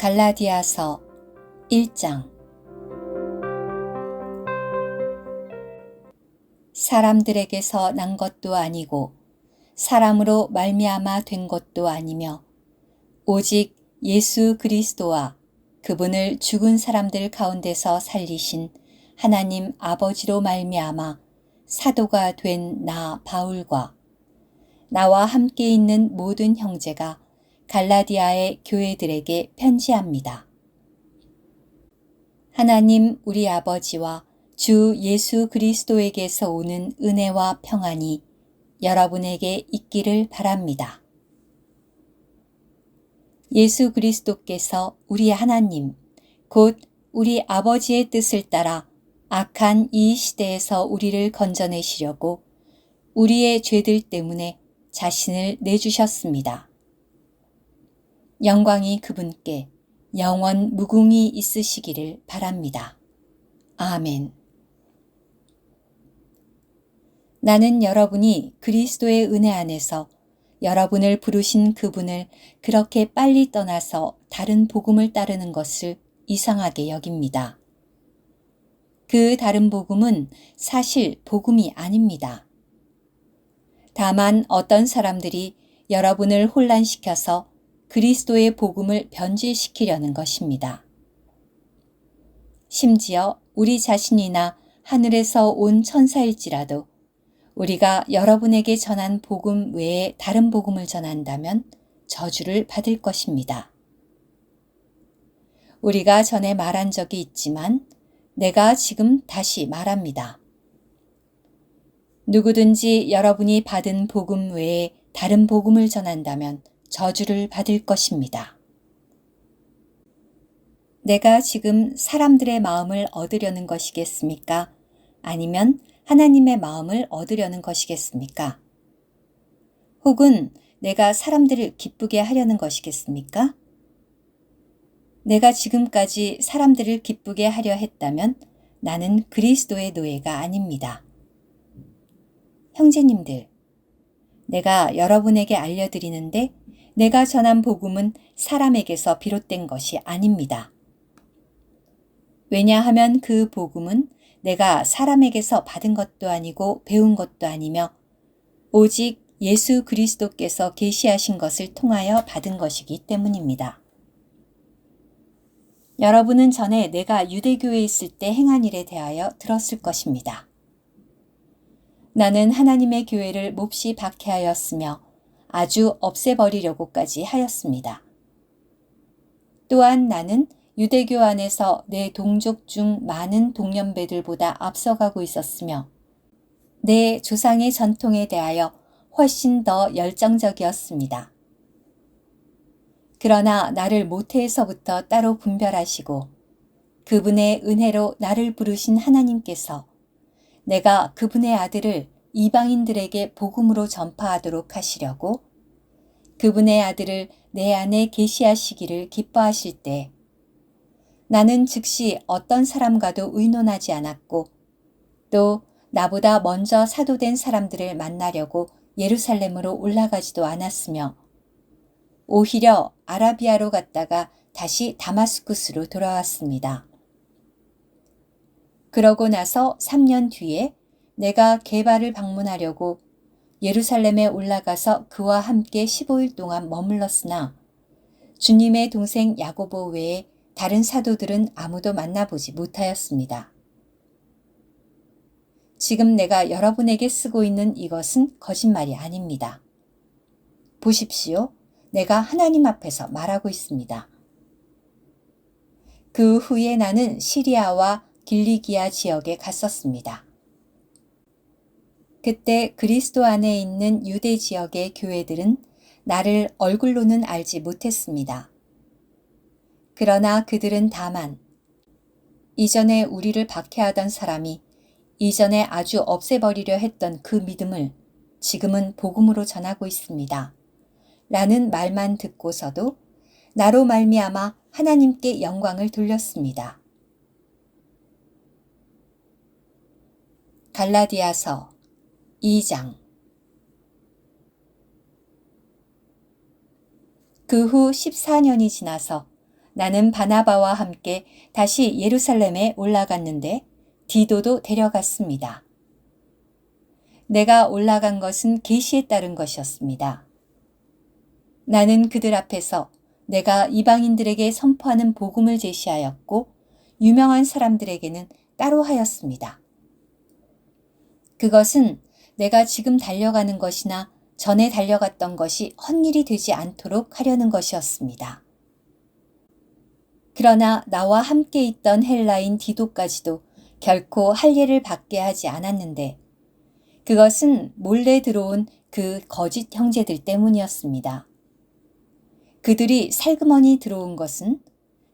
갈라디아서 1장. 사람들에게서 난 것도 아니고 사람으로 말미암아 된 것도 아니며 오직 예수 그리스도와 그분을 죽은 사람들 가운데서 살리신 하나님 아버지로 말미암아 사도가 된 나 바울과 나와 함께 있는 모든 형제가 갈라디아의 교회들에게 편지합니다. 하나님 우리 아버지와 주 예수 그리스도에게서 오는 은혜와 평안이 여러분에게 있기를 바랍니다. 예수 그리스도께서 우리 하나님, 곧 우리 아버지의 뜻을 따라 악한 이 시대에서 우리를 건져내시려고 우리의 죄들 때문에 자신을 내주셨습니다. 영광이 그분께 영원 무궁히 있으시기를 바랍니다. 아멘. 나는 여러분이 그리스도의 은혜 안에서 여러분을 부르신 그분을 그렇게 빨리 떠나서 다른 복음을 따르는 것을 이상하게 여깁니다. 그 다른 복음은 사실 복음이 아닙니다. 다만 어떤 사람들이 여러분을 혼란시켜서 그리스도의 복음을 변질시키려는 것입니다. 심지어 우리 자신이나 하늘에서 온 천사일지라도 우리가 여러분에게 전한 복음 외에 다른 복음을 전한다면 저주를 받을 것입니다. 우리가 전에 말한 적이 있지만 내가 지금 다시 말합니다. 누구든지 여러분이 받은 복음 외에 다른 복음을 전한다면 저주를 받을 것입니다. 내가 지금 사람들의 마음을 얻으려는 것이겠습니까? 아니면 하나님의 마음을 얻으려는 것이겠습니까? 혹은 내가 사람들을 기쁘게 하려는 것이겠습니까? 내가 지금까지 사람들을 기쁘게 하려 했다면 나는 그리스도의 노예가 아닙니다. 형제님들, 내가 여러분에게 알려드리는데 내가 전한 복음은 사람에게서 비롯된 것이 아닙니다. 왜냐하면 그 복음은 내가 사람에게서 받은 것도 아니고 배운 것도 아니며 오직 예수 그리스도께서 계시하신 것을 통하여 받은 것이기 때문입니다. 여러분은 전에 내가 유대교에 있을 때 행한 일에 대하여 들었을 것입니다. 나는 하나님의 교회를 몹시 박해하였으며 아주 없애버리려고까지 하였습니다. 또한 나는 유대교 안에서 내 동족 중 많은 동년배들보다 앞서가고 있었으며 내 조상의 전통에 대하여 훨씬 더 열정적이었습니다. 그러나 나를 모태에서부터 따로 분별하시고 그분의 은혜로 나를 부르신 하나님께서 내가 그분의 아들을 이방인들에게 복음으로 전파하도록 하시려고 그분의 아들을 내 안에 계시하시기를 기뻐하실 때 나는 즉시 어떤 사람과도 의논하지 않았고 또 나보다 먼저 사도된 사람들을 만나려고 예루살렘으로 올라가지도 않았으며 오히려 아라비아로 갔다가 다시 다마스쿠스로 돌아왔습니다. 그러고 나서 3년 뒤에 내가 게바를 방문하려고 예루살렘에 올라가서 그와 함께 15일 동안 머물렀으나 주님의 동생 야고보 외에 다른 사도들은 아무도 만나보지 못하였습니다. 지금 내가 여러분에게 쓰고 있는 이것은 거짓말이 아닙니다. 보십시오. 내가 하나님 앞에서 말하고 있습니다. 그 후에 나는 시리아와 길리기아 지역에 갔었습니다. 그때 그리스도 안에 있는 유대 지역의 교회들은 나를 얼굴로는 알지 못했습니다. 그러나 그들은 다만 이전에 우리를 박해하던 사람이 이전에 아주 없애버리려 했던 그 믿음을 지금은 복음으로 전하고 있습니다. 라는 말만 듣고서도 나로 말미암아 하나님께 영광을 돌렸습니다. 갈라디아서 2장. 그 후 14년이 지나서 나는 바나바와 함께 다시 예루살렘에 올라갔는데 디도도 데려갔습니다. 내가 올라간 것은 계시에 따른 것이었습니다. 나는 그들 앞에서 내가 이방인들에게 선포하는 복음을 제시하였고 유명한 사람들에게는 따로 하였습니다. 그것은 내가 지금 달려가는 것이나 전에 달려갔던 것이 헛일이 되지 않도록 하려는 것이었습니다. 그러나 나와 함께 있던 헬라인 디도까지도 결코 할례를 받게 하지 않았는데 그것은 몰래 들어온 그 거짓 형제들 때문이었습니다. 그들이 살그머니 들어온 것은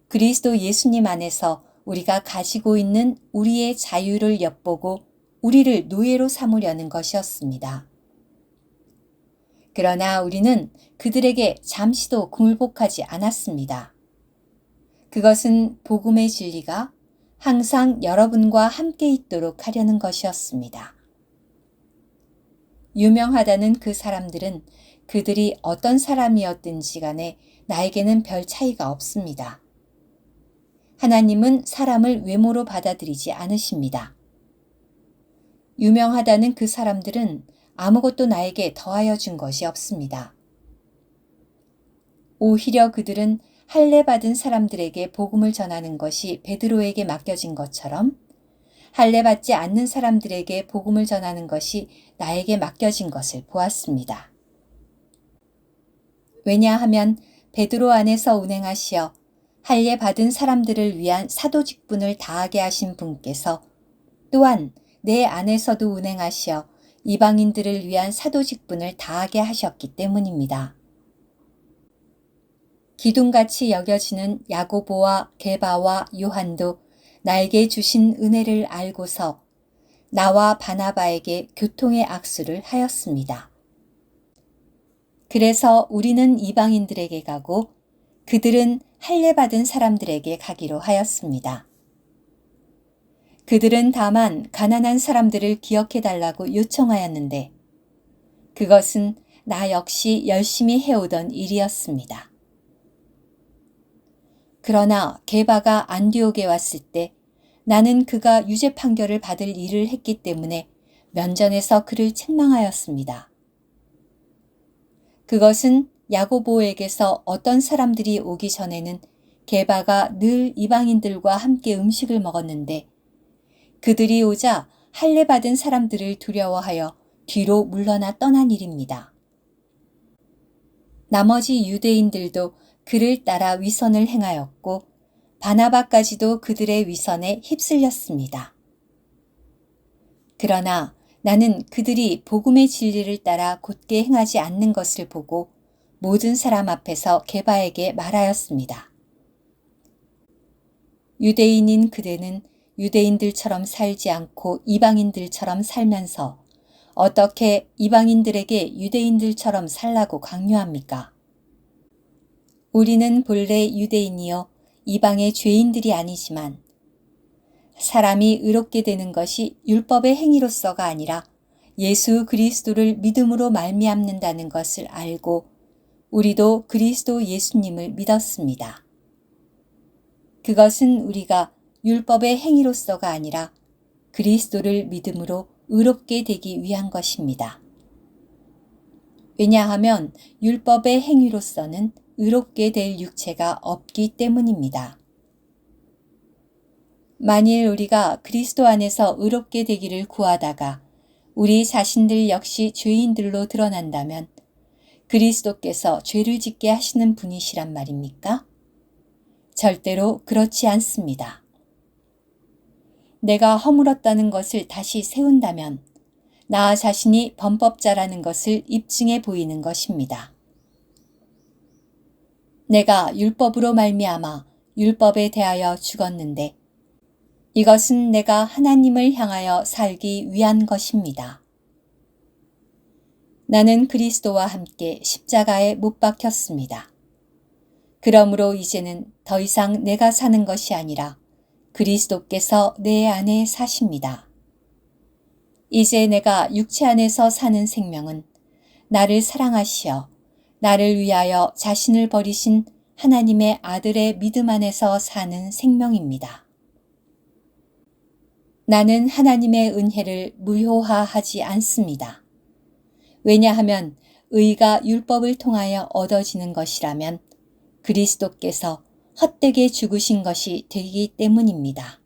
그리스도 예수님 안에서 우리가 가지고 있는 우리의 자유를 엿보고 우리를 노예로 삼으려는 것이었습니다. 그러나 우리는 그들에게 잠시도 굴복하지 않았습니다. 그것은 복음의 진리가 항상 여러분과 함께 있도록 하려는 것이었습니다. 유명하다는 그 사람들은 그들이 어떤 사람이었든지 간에 나에게는 별 차이가 없습니다. 하나님은 사람을 외모로 받아들이지 않으십니다. 유명하다는 그 사람들은 아무것도 나에게 더하여 준 것이 없습니다. 오히려 그들은 할례 받은 사람들에게 복음을 전하는 것이 베드로에게 맡겨진 것처럼 할례 받지 않는 사람들에게 복음을 전하는 것이 나에게 맡겨진 것을 보았습니다. 왜냐하면 베드로 안에서 운행하시어 할례 받은 사람들을 위한 사도 직분을 다하게 하신 분께서 또한 내 안에서도 운행하시어 이방인들을 위한 사도 직분을 다하게 하셨기 때문입니다. 기둥같이 여겨지는 야고보와 게바와 요한도 나에게 주신 은혜를 알고서 나와 바나바에게 교통의 악수를 하였습니다. 그래서 우리는 이방인들에게 가고 그들은 할례 받은 사람들에게 가기로 하였습니다. 그들은 다만 가난한 사람들을 기억해 달라고 요청하였는데 그것은 나 역시 열심히 해오던 일이었습니다. 그러나 게바가 안디옥에 왔을 때 나는 그가 유죄 판결을 받을 일을 했기 때문에 면전에서 그를 책망하였습니다. 그것은 야고보에게서 어떤 사람들이 오기 전에는 게바가 늘 이방인들과 함께 음식을 먹었는데 그들이 오자 할례 받은 사람들을 두려워하여 뒤로 물러나 떠난 일입니다. 나머지 유대인들도 그를 따라 위선을 행하였고 바나바까지도 그들의 위선에 휩쓸렸습니다. 그러나 나는 그들이 복음의 진리를 따라 곧게 행하지 않는 것을 보고 모든 사람 앞에서 게바에게 말하였습니다. 유대인인 그대는 유대인들처럼 살지 않고 이방인들처럼 살면서 어떻게 이방인들에게 유대인들처럼 살라고 강요합니까? 우리는 본래 유대인이요 이방의 죄인들이 아니지만 사람이 의롭게 되는 것이 율법의 행위로서가 아니라 예수 그리스도를 믿음으로 말미암는다는 것을 알고 우리도 그리스도 예수님을 믿었습니다. 그것은 우리가 율법의 행위로서가 아니라 그리스도를 믿음으로 의롭게 되기 위한 것입니다. 왜냐하면 율법의 행위로서는 의롭게 될 육체가 없기 때문입니다. 만일 우리가 그리스도 안에서 의롭게 되기를 구하다가 우리 자신들 역시 죄인들로 드러난다면 그리스도께서 죄를 짓게 하시는 분이시란 말입니까? 절대로 그렇지 않습니다. 내가 허물었다는 것을 다시 세운다면 나 자신이 범법자라는 것을 입증해 보이는 것입니다. 내가 율법으로 말미암아 율법에 대하여 죽었는데 이것은 내가 하나님을 향하여 살기 위한 것입니다. 나는 그리스도와 함께 십자가에 못 박혔습니다. 그러므로 이제는 더 이상 내가 사는 것이 아니라 그리스도께서 내 안에 사십니다. 이제 내가 육체 안에서 사는 생명은 나를 사랑하시어 나를 위하여 자신을 버리신 하나님의 아들의 믿음 안에서 사는 생명입니다. 나는 하나님의 은혜를 무효화하지 않습니다. 왜냐하면 의가 율법을 통하여 얻어지는 것이라면 그리스도께서 헛되게 죽으신 것이 되기 때문입니다.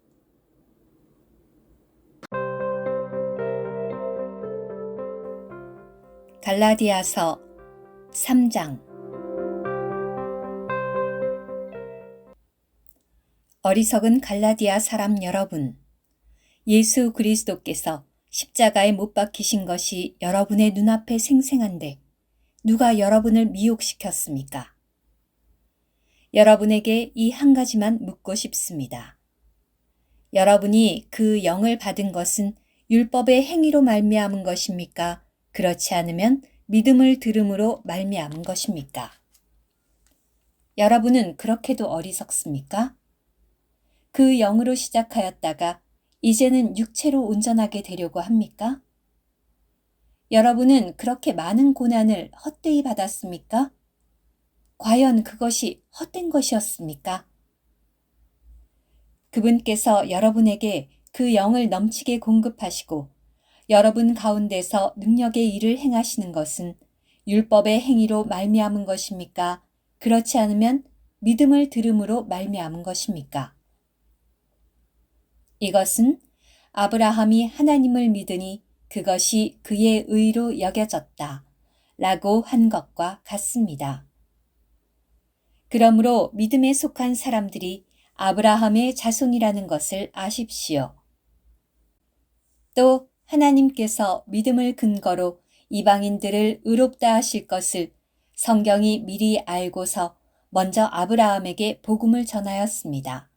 갈라디아서 3장. 어리석은 갈라디아 사람 여러분, 예수 그리스도께서 십자가에 못 박히신 것이 여러분의 눈앞에 생생한데 누가 여러분을 미혹시켰습니까? 여러분에게 이 한 가지만 묻고 싶습니다. 여러분이 그 영을 받은 것은 율법의 행위로 말미암은 것입니까? 그렇지 않으면 믿음을 들음으로 말미암은 것입니까? 여러분은 그렇게도 어리석습니까? 그 영으로 시작하였다가 이제는 육체로 운전하게 되려고 합니까? 여러분은 그렇게 많은 고난을 헛되이 받았습니까? 과연 그것이 헛된 것이었습니까? 그분께서 여러분에게 그 영을 넘치게 공급하시고 여러분 가운데서 능력의 일을 행하시는 것은 율법의 행위로 말미암은 것입니까? 그렇지 않으면 믿음을 들음으로 말미암은 것입니까? 이것은 아브라함이 하나님을 믿으니 그것이 그의 의로 여겨졌다 라고 한 것과 같습니다. 그러므로 믿음에 속한 사람들이 아브라함의 자손이라는 것을 아십시오. 또 하나님께서 믿음을 근거로 이방인들을 의롭다 하실 것을 성경이 미리 알고서 먼저 아브라함에게 복음을 전하였습니다.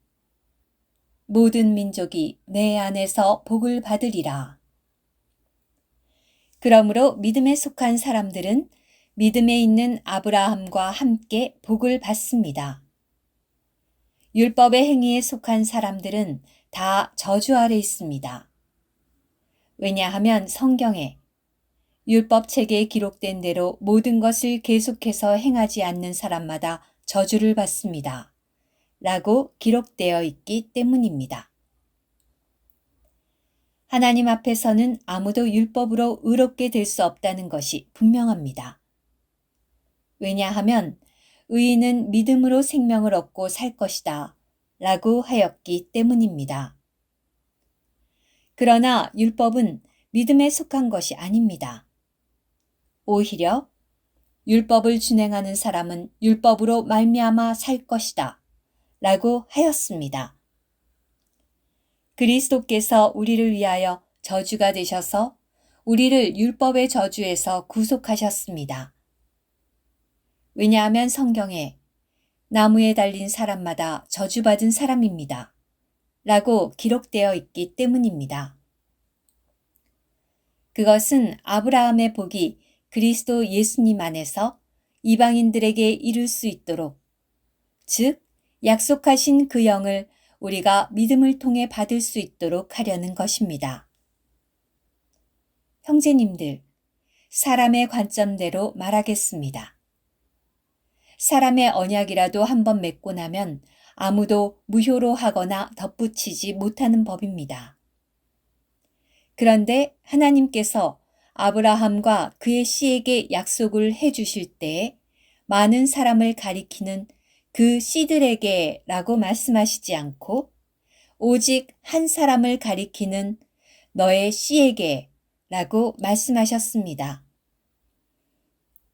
모든 민족이 내 안에서 복을 받으리라. 그러므로 믿음에 속한 사람들은 믿음에 있는 아브라함과 함께 복을 받습니다. 율법의 행위에 속한 사람들은 다 저주 아래 있습니다. 왜냐하면 성경에 율법책에 기록된 대로 모든 것을 계속해서 행하지 않는 사람마다 저주를 받습니다. 라고 기록되어 있기 때문입니다. 하나님 앞에서는 아무도 율법으로 의롭게 될 수 없다는 것이 분명합니다. 왜냐하면 의인은 믿음으로 생명을 얻고 살 것이다 라고 하였기 때문입니다. 그러나 율법은 믿음에 속한 것이 아닙니다. 오히려 율법을 준행하는 사람은 율법으로 말미암아 살 것이다 라고 하였습니다. 그리스도께서 우리를 위하여 저주가 되셔서 우리를 율법의 저주에서 구속하셨습니다. 왜냐하면 성경에 나무에 달린 사람마다 저주받은 사람입니다. 라고 기록되어 있기 때문입니다. 그것은 아브라함의 복이 그리스도 예수님 안에서 이방인들에게 이룰 수 있도록, 즉 약속하신 그 영을 우리가 믿음을 통해 받을 수 있도록 하려는 것입니다. 형제님들, 사람의 관점대로 말하겠습니다. 사람의 언약이라도 한번 맺고 나면 아무도 무효로 하거나 덧붙이지 못하는 법입니다. 그런데 하나님께서 아브라함과 그의 씨에게 약속을 해 주실 때에 많은 사람을 가리키는 그 씨들에게 라고 말씀하시지 않고 오직 한 사람을 가리키는 너의 씨에게 라고 말씀하셨습니다.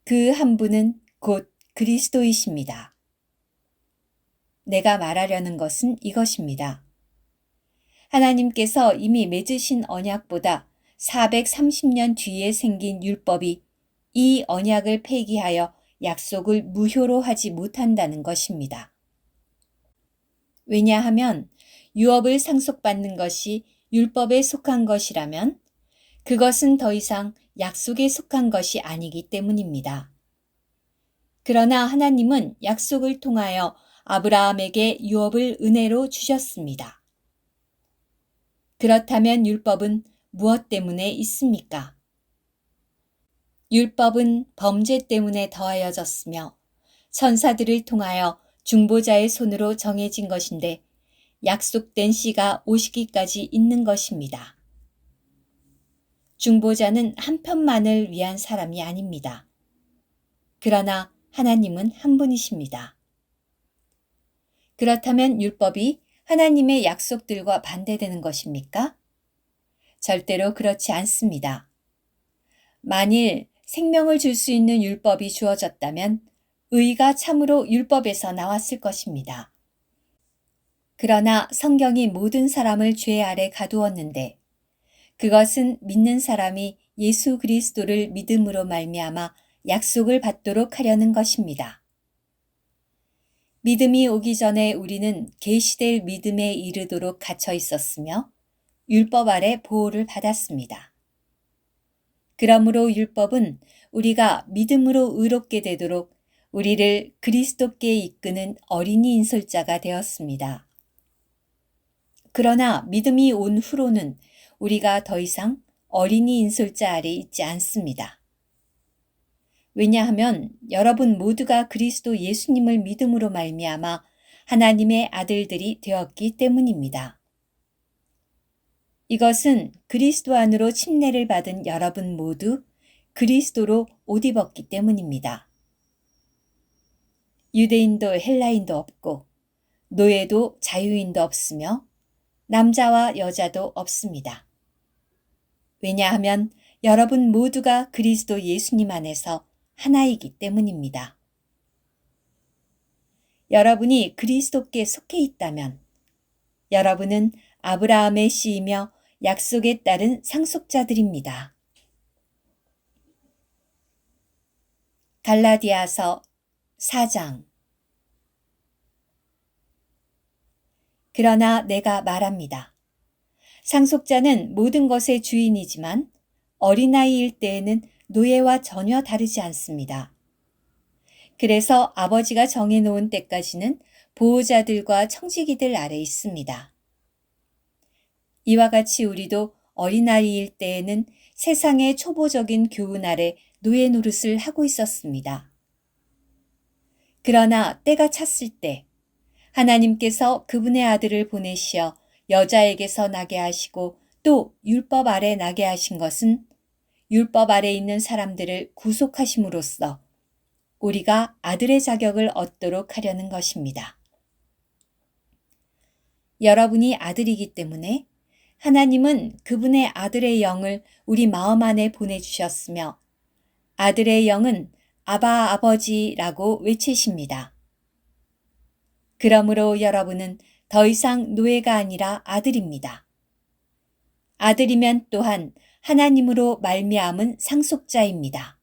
그 한 분은 곧 그리스도이십니다. 내가 말하려는 것은 이것입니다. 하나님께서 이미 맺으신 언약보다 430년 뒤에 생긴 율법이 이 언약을 폐기하여 약속을 무효로 하지 못한다는 것입니다. 왜냐하면 유업을 상속받는 것이 율법에 속한 것이라면 그것은 더 이상 약속에 속한 것이 아니기 때문입니다. 그러나 하나님은 약속을 통하여 아브라함에게 유업을 은혜로 주셨습니다. 그렇다면 율법은 무엇 때문에 있습니까? 율법은 범죄 때문에 더하여졌으며 천사들을 통하여 중보자의 손으로 정해진 것인데 약속된 씨가 오시기까지 있는 것입니다. 중보자는 한 편만을 위한 사람이 아닙니다. 그러나 하나님은 한 분이십니다. 그렇다면 율법이 하나님의 약속들과 반대되는 것입니까? 절대로 그렇지 않습니다. 만일 생명을 줄 수 있는 율법이 주어졌다면 의가 참으로 율법에서 나왔을 것입니다. 그러나 성경이 모든 사람을 죄 아래 가두었는데 그것은 믿는 사람이 예수 그리스도를 믿음으로 말미암아 약속을 받도록 하려는 것입니다. 믿음이 오기 전에 우리는 계시될 믿음에 이르도록 갇혀 있었으며 율법 아래 보호를 받았습니다. 그러므로 율법은 우리가 믿음으로 의롭게 되도록 우리를 그리스도께 이끄는 어린이 인솔자가 되었습니다. 그러나 믿음이 온 후로는 우리가 더 이상 어린이 인솔자 아래 있지 않습니다. 왜냐하면 여러분 모두가 그리스도 예수님을 믿음으로 말미암아 하나님의 아들들이 되었기 때문입니다. 이것은 그리스도 안으로 침례를 받은 여러분 모두 그리스도로 옷 입었기 때문입니다. 유대인도 헬라인도 없고 노예도 자유인도 없으며 남자와 여자도 없습니다. 왜냐하면 여러분 모두가 그리스도 예수님 안에서 하나이기 때문입니다. 여러분이 그리스도께 속해 있다면 여러분은 아브라함의 씨이며 약속에 따른 상속자들입니다. 갈라디아서 4장. 그러나 내가 말합니다. 상속자는 모든 것의 주인이지만 어린아이일 때에는 노예와 전혀 다르지 않습니다. 그래서 아버지가 정해놓은 때까지는 보호자들과 청지기들 아래 있습니다. 이와 같이 우리도 어린아이일 때에는 세상의 초보적인 교훈 아래 노예 노릇을 하고 있었습니다. 그러나 때가 찼을 때 하나님께서 그분의 아들을 보내시어 여자에게서 나게 하시고 또 율법 아래 나게 하신 것은 율법 아래 있는 사람들을 구속하심으로써 우리가 아들의 자격을 얻도록 하려는 것입니다. 여러분이 아들이기 때문에 하나님은 그분의 아들의 영을 우리 마음 안에 보내주셨으며 아들의 영은 아바 아버지라고 외치십니다. 그러므로 여러분은 더 이상 노예가 아니라 아들입니다. 아들이면 또한 하나님으로 말미암은 상속자입니다.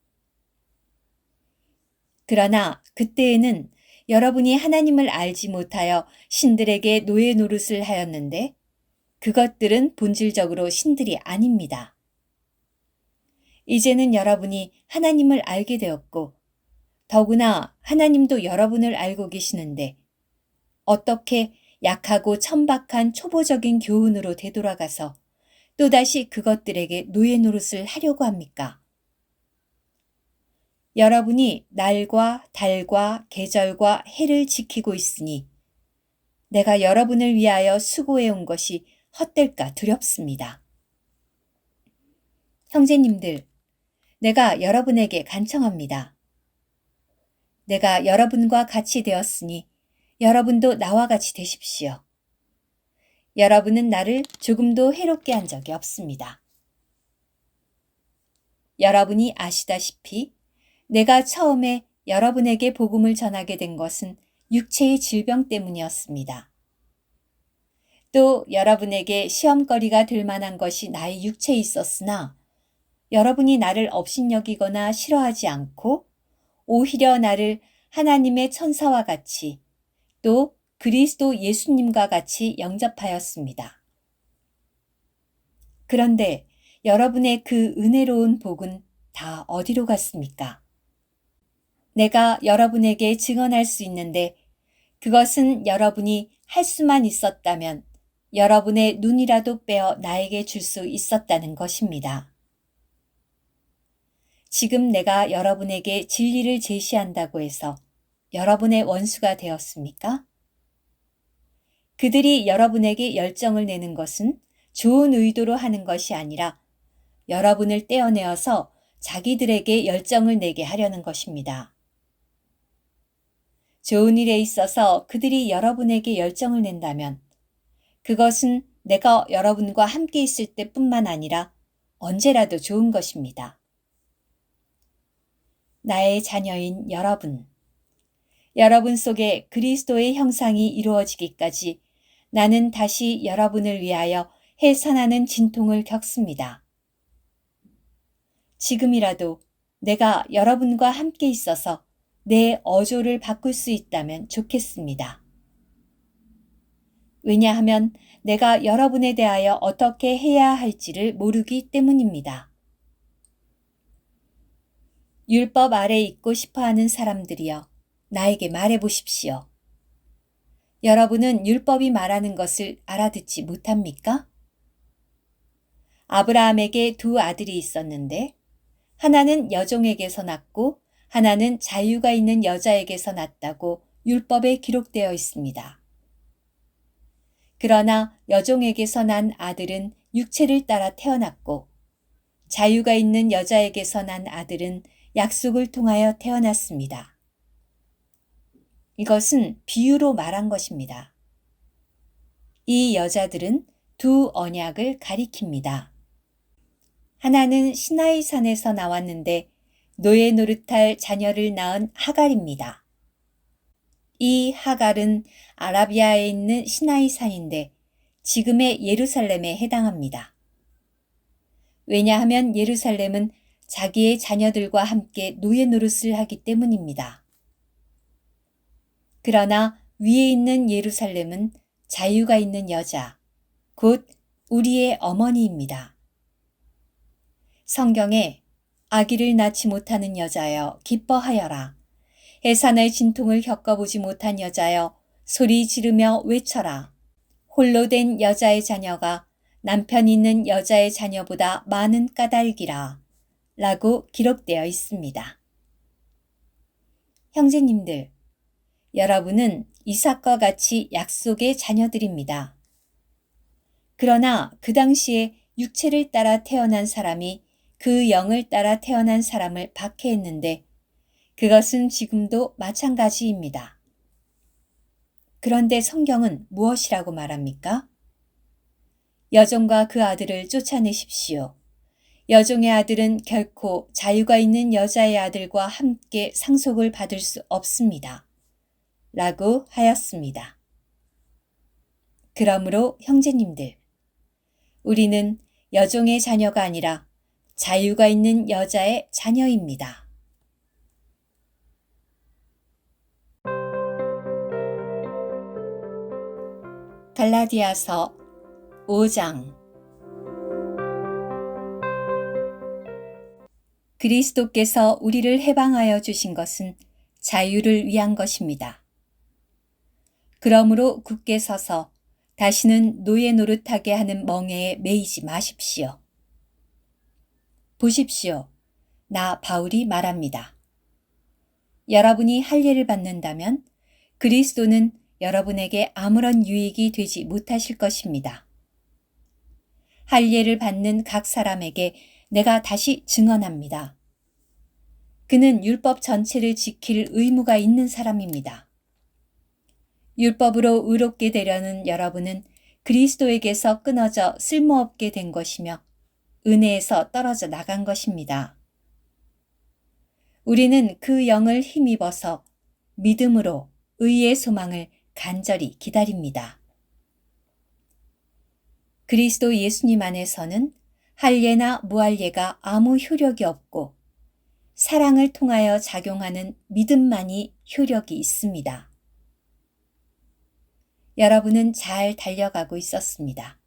그러나 그때에는 여러분이 하나님을 알지 못하여 신들에게 노예 노릇을 하였는데 그것들은 본질적으로 신들이 아닙니다. 이제는 여러분이 하나님을 알게 되었고 더구나 하나님도 여러분을 알고 계시는데 어떻게 약하고 천박한 초보적인 교훈으로 되돌아가서 또다시 그것들에게 노예 노릇을 하려고 합니까? 여러분이 날과 달과 계절과 해를 지키고 있으니 내가 여러분을 위하여 수고해 온 것이 헛될까 두렵습니다. 형제님들, 내가 여러분에게 간청합니다. 내가 여러분과 같이 되었으니 여러분도 나와 같이 되십시오. 여러분은 나를 조금도 해롭게 한 적이 없습니다. 여러분이 아시다시피 내가 처음에 여러분에게 복음을 전하게 된 것은 육체의 질병 때문이었습니다. 또 여러분에게 시험거리가 될 만한 것이 나의 육체에 있었으나 여러분이 나를 업신여기거나 싫어하지 않고 오히려 나를 하나님의 천사와 같이 또 그리스도 예수님과 같이 영접하였습니다. 그런데 여러분의 그 은혜로운 복은 다 어디로 갔습니까? 내가 여러분에게 증언할 수 있는데 그것은 여러분이 할 수만 있었다면 여러분의 눈이라도 빼어 나에게 줄 수 있었다는 것입니다. 지금 내가 여러분에게 진리를 제시한다고 해서 여러분의 원수가 되었습니까? 그들이 여러분에게 열정을 내는 것은 좋은 의도로 하는 것이 아니라 여러분을 떼어내어서 자기들에게 열정을 내게 하려는 것입니다. 좋은 일에 있어서 그들이 여러분에게 열정을 낸다면 그것은 내가 여러분과 함께 있을 때뿐만 아니라 언제라도 좋은 것입니다. 나의 자녀인 여러분. 여러분 속에 그리스도의 형상이 이루어지기까지 나는 다시 여러분을 위하여 해산하는 진통을 겪습니다. 지금이라도 내가 여러분과 함께 있어서 내 어조를 바꿀 수 있다면 좋겠습니다. 왜냐하면 내가 여러분에 대하여 어떻게 해야 할지를 모르기 때문입니다. 율법 아래 있고 싶어 하는 사람들이여, 나에게 말해 보십시오. 여러분은 율법이 말하는 것을 알아듣지 못합니까? 아브라함에게 두 아들이 있었는데 하나는 여종에게서 났고 하나는 자유가 있는 여자에게서 났다고 율법에 기록되어 있습니다. 그러나 여종에게서 난 아들은 육체를 따라 태어났고 자유가 있는 여자에게서 난 아들은 약속을 통하여 태어났습니다. 이것은 비유로 말한 것입니다. 이 여자들은 두 언약을 가리킵니다. 하나는 시나이 산에서 나왔는데 노예 노릇할 자녀를 낳은 하갈입니다. 이 하갈은 아라비아에 있는 시나이 산인데 지금의 예루살렘에 해당합니다. 왜냐하면 예루살렘은 자기의 자녀들과 함께 노예 노릇을 하기 때문입니다. 그러나 위에 있는 예루살렘은 자유가 있는 여자, 곧 우리의 어머니입니다. 성경에 아기를 낳지 못하는 여자여 기뻐하여라. 해산의 진통을 겪어보지 못한 여자여 소리 지르며 외쳐라. 홀로 된 여자의 자녀가 남편 있는 여자의 자녀보다 많은 까닭이라 라고 기록되어 있습니다. 형제님들, 여러분은 이삭과 같이 약속의 자녀들입니다. 그러나 그 당시에 육체를 따라 태어난 사람이 그 영을 따라 태어난 사람을 박해했는데 그것은 지금도 마찬가지입니다. 그런데 성경은 무엇이라고 말합니까? 여종과 그 아들을 쫓아내십시오. 여종의 아들은 결코 자유가 있는 여자의 아들과 함께 상속을 받을 수 없습니다. 라고 하였습니다. 그러므로 형제님들, 우리는 여종의 자녀가 아니라 자유가 있는 여자의 자녀입니다. 갈라디아서 5장. 그리스도께서 우리를 해방하여 주신 것은 자유를 위한 것입니다. 그러므로 굳게 서서 다시는 노예 노릇하게 하는 멍에에 매이지 마십시오. 보십시오. 나 바울이 말합니다. 여러분이 할례를 받는다면 그리스도는 여러분에게 아무런 유익이 되지 못하실 것입니다. 할례를 받는 각 사람에게 내가 다시 증언합니다. 그는 율법 전체를 지킬 의무가 있는 사람입니다. 율법으로 의롭게 되려는 여러분은 그리스도에게서 끊어져 쓸모없게 된 것이며 은혜에서 떨어져 나간 것입니다. 우리는 그 영을 힘입어서 믿음으로 의의 소망을 간절히 기다립니다. 그리스도 예수님 안에서는 할례나 무할례가 아무 효력이 없고 사랑을 통하여 작용하는 믿음만이 효력이 있습니다. 여러분은 잘 달려가고 있었습니다.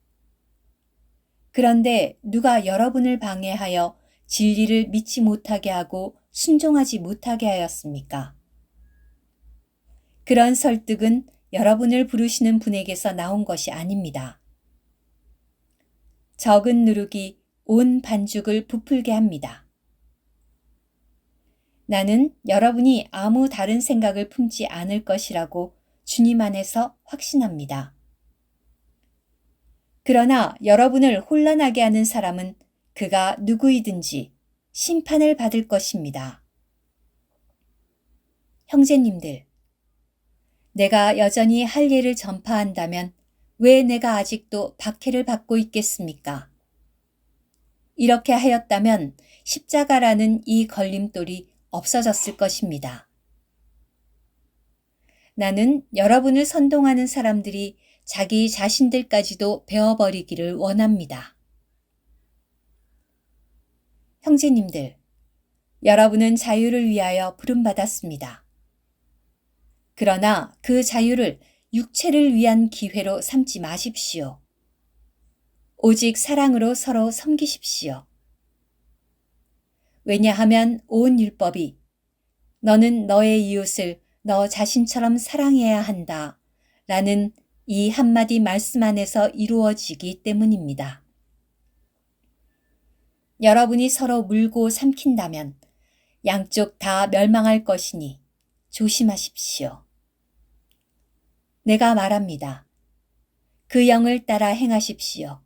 그런데 누가 여러분을 방해하여 진리를 믿지 못하게 하고 순종하지 못하게 하였습니까? 그런 설득은 여러분을 부르시는 분에게서 나온 것이 아닙니다. 적은 누룩이 온 반죽을 부풀게 합니다. 나는 여러분이 아무 다른 생각을 품지 않을 것이라고 주님 안에서 확신합니다. 그러나 여러분을 혼란하게 하는 사람은 그가 누구이든지 심판을 받을 것입니다. 형제님들, 내가 여전히 할례를 전파한다면 왜 내가 아직도 박해를 받고 있겠습니까? 이렇게 하였다면 십자가라는 이 걸림돌이 없어졌을 것입니다. 나는 여러분을 선동하는 사람들이 자기 자신들까지도 베어버리기를 원합니다. 형제님들, 여러분은 자유를 위하여 부름받았습니다. 그러나 그 자유를 육체를 위한 기회로 삼지 마십시오. 오직 사랑으로 서로 섬기십시오. 왜냐하면 온 율법이 너는 너의 이웃을 너 자신처럼 사랑해야 한다 라는 이 한마디 말씀 안에서 이루어지기 때문입니다. 여러분이 서로 물고 삼킨다면 양쪽 다 멸망할 것이니 조심하십시오. 내가 말합니다. 그 영을 따라 행하십시오.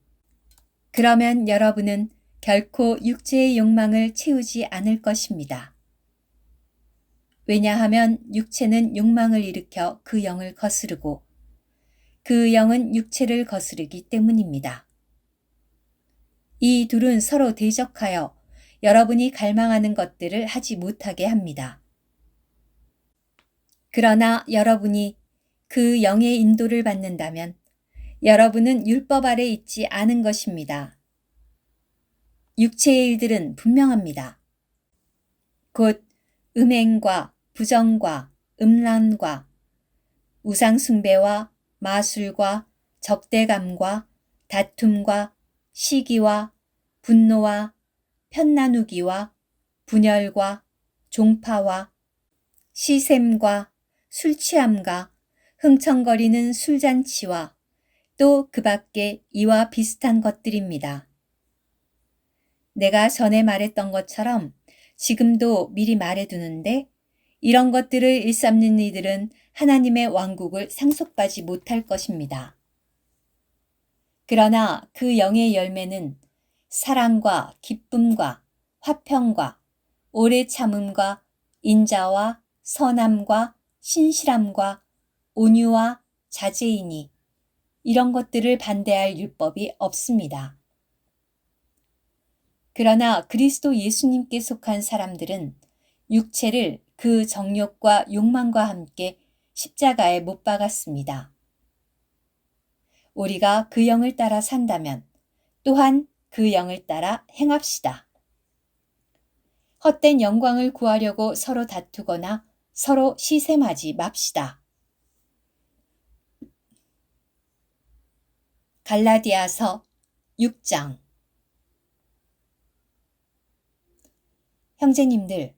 그러면 여러분은 결코 육체의 욕망을 채우지 않을 것입니다. 왜냐하면 육체는 욕망을 일으켜 그 영을 거스르고 그 영은 육체를 거스르기 때문입니다. 이 둘은 서로 대적하여 여러분이 갈망하는 것들을 하지 못하게 합니다. 그러나 여러분이 그 영의 인도를 받는다면 여러분은 율법 아래 있지 않은 것입니다. 육체의 일들은 분명합니다. 곧 음행과 부정과 음란과 우상숭배와 마술과 적대감과 다툼과 시기와 분노와 편나누기와 분열과 종파와 시샘과 술취함과 흥청거리는 술잔치와 또 그 밖에 이와 비슷한 것들입니다. 내가 전에 말했던 것처럼 지금도 미리 말해두는데 이런 것들을 일삼는 이들은 하나님의 왕국을 상속받지 못할 것입니다. 그러나 그 영의 열매는 사랑과 기쁨과 화평과 오래 참음과 인자와 선함과 신실함과 온유와 자제이니 이런 것들을 반대할 율법이 없습니다. 그러나 그리스도 예수님께 속한 사람들은 육체를 그 정욕과 욕망과 함께 십자가에 못 박았습니다. 우리가 그 영을 따라 산다면 또한 그 영을 따라 행합시다. 헛된 영광을 구하려고 서로 다투거나 서로 시샘하지 맙시다. 갈라디아서 6장. 형제님들,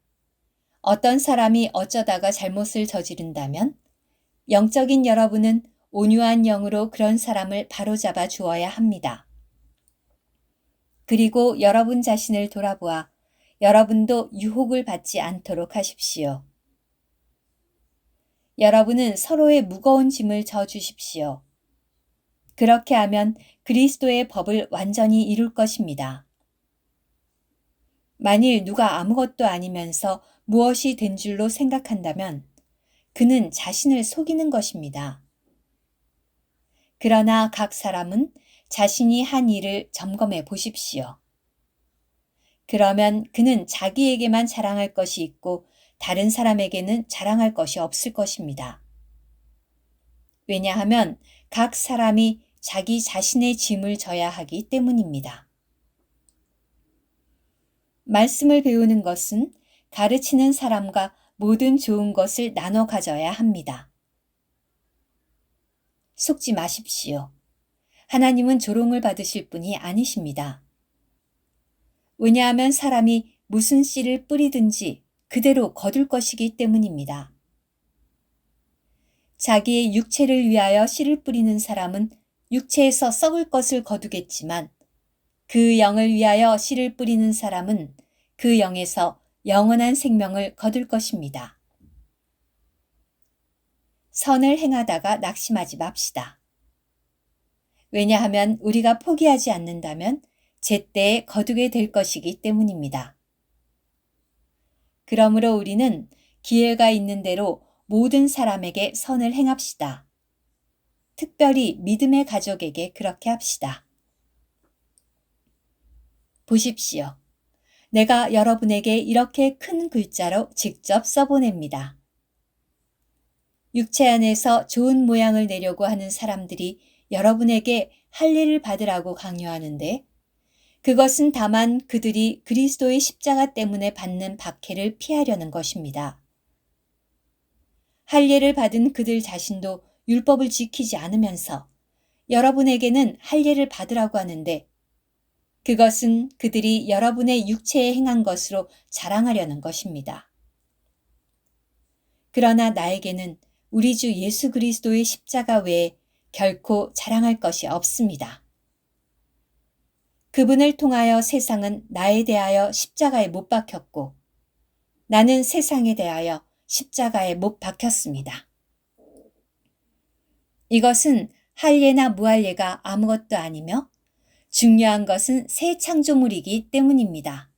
어떤 사람이 어쩌다가 잘못을 저지른다면 영적인 여러분은 온유한 영으로 그런 사람을 바로잡아 주어야 합니다. 그리고 여러분 자신을 돌아보아 여러분도 유혹을 받지 않도록 하십시오. 여러분은 서로의 무거운 짐을 져주십시오. 그렇게 하면 그리스도의 법을 완전히 이룰 것입니다. 만일 누가 아무것도 아니면서 무엇이 된 줄로 생각한다면 그는 자신을 속이는 것입니다. 그러나 각 사람은 자신이 한 일을 점검해 보십시오. 그러면 그는 자기에게만 자랑할 것이 있고 다른 사람에게는 자랑할 것이 없을 것입니다. 왜냐하면 각 사람이 자기 자신의 짐을 져야 하기 때문입니다. 말씀을 배우는 것은 가르치는 사람과 모든 좋은 것을 나눠 가져야 합니다. 속지 마십시오. 하나님은 조롱을 받으실 분이 아니십니다. 왜냐하면 사람이 무슨 씨를 뿌리든지 그대로 거둘 것이기 때문입니다. 자기의 육체를 위하여 씨를 뿌리는 사람은 육체에서 썩을 것을 거두겠지만 그 영을 위하여 씨를 뿌리는 사람은 그 영에서 영원한 생명을 거둘 것입니다. 선을 행하다가 낙심하지 맙시다. 왜냐하면 우리가 포기하지 않는다면 제때에 거두게 될 것이기 때문입니다. 그러므로 우리는 기회가 있는 대로 모든 사람에게 선을 행합시다. 특별히 믿음의 가족에게 그렇게 합시다. 보십시오. 내가 여러분에게 이렇게 큰 글자로 직접 써보냅니다. 육체 안에서 좋은 모양을 내려고 하는 사람들이 여러분에게 할례를 받으라고 강요하는데 그것은 다만 그들이 그리스도의 십자가 때문에 받는 박해를 피하려는 것입니다. 할례를 받은 그들 자신도 율법을 지키지 않으면서 여러분에게는 할례를 받으라고 하는데 그것은 그들이 여러분의 육체에 행한 것으로 자랑하려는 것입니다. 그러나 나에게는 우리 주 예수 그리스도의 십자가 외에 결코 자랑할 것이 없습니다. 그분을 통하여 세상은 나에 대하여 십자가에 못 박혔고 나는 세상에 대하여 십자가에 못 박혔습니다. 이것은 할례나 무할례가 아무것도 아니며 중요한 것은 새 창조물이기 때문입니다.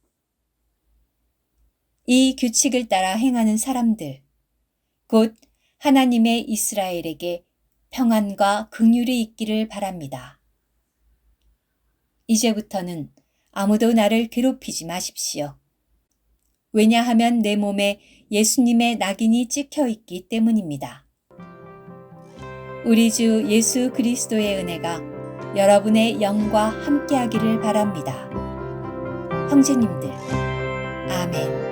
이 규칙을 따라 행하는 사람들, 곧 하나님의 이스라엘에게 평안과 긍휼이 있기를 바랍니다. 이제부터는 아무도 나를 괴롭히지 마십시오. 왜냐하면 내 몸에 예수님의 낙인이 찍혀 있기 때문입니다. 우리 주 예수 그리스도의 은혜가 여러분의 영과 함께하기를 바랍니다. 형제님들, 아멘.